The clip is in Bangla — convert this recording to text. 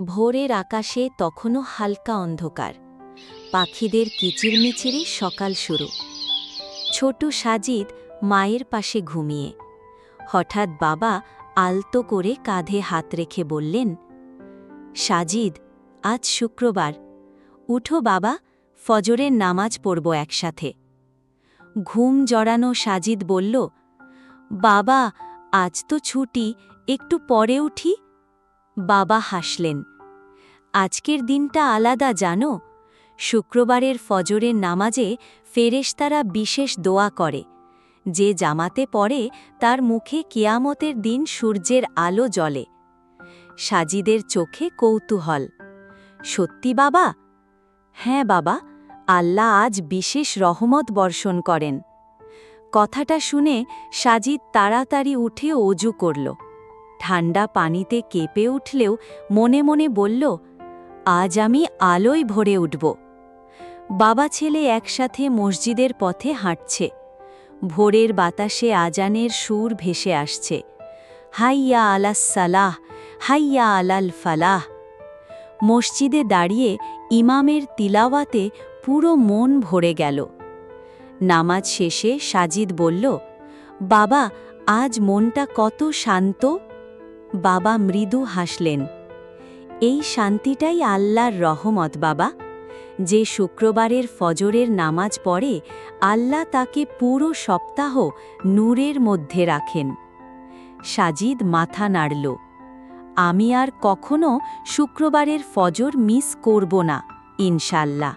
ভোরের আকাশে তখনও হালকা অন্ধকার, পাখিদের কিচিরমিচিরে সকাল শুরু। ছোট সাজিদ মায়ের পাশে ঘুমিয়ে। হঠাৎ বাবা আলতো করে কাঁধে হাত রেখে বললেন, সাজিদ, আজ শুক্রবার, উঠো বাবা, ফজরের নামাজ পড়ব একসাথে। ঘুম জড়ানো সাজিদ বলল, বাবা, আজ তো ছুটি, একটু পরে উঠি। বাবা হাসলেন, আজকের দিনটা আলাদা জানো, শুক্রবারের ফজরের নামাজে ফেরেশতারা বিশেষ দোয়া করে। যে জামাতে পড়ে তার মুখে কিয়ামতের দিন সূর্যের আলো জ্বলে। সাজিদের চোখে কৌতূহল, সত্যি বাবা? হ্যাঁ বাবা, আল্লাহ আজ বিশেষ রহমত বর্ষণ করেন। কথাটা শুনে সাজিদ তাড়াতাড়ি উঠে অজু করল। ঠান্ডা পানিতে কেঁপে উঠলেও মনে মনে বলল, আজ আমি আলোয় ভরে উঠব। বাবা ছেলে একসাথে মসজিদের পথে হাঁটছে। ভোরের বাতাসে আজানের সুর ভেসে আসছে, হাইয়া আলাস সালাহ, হাইয়া আলাল ফালাহ। মসজিদে দাঁড়িয়ে ইমামের তিলাওয়াতে পুরো মন ভরে গেল। নামাজ শেষে সাজিদ বলল, বাবা, আজ মনটা কত শান্ত। বাবা মৃদু হাসলেন, এই শান্তিটাই আল্লাহর রহমত বাবা। যে শুক্রবারের ফজরের নামাজ পড়ে আল্লাহ তাকে পুরো সপ্তাহ নূরের মধ্যে রাখেন। সাজিদ মাথা নাড়ল, আমি আর কখনো শুক্রবারের ফজর মিস করব না, ইনশাল্লাহ।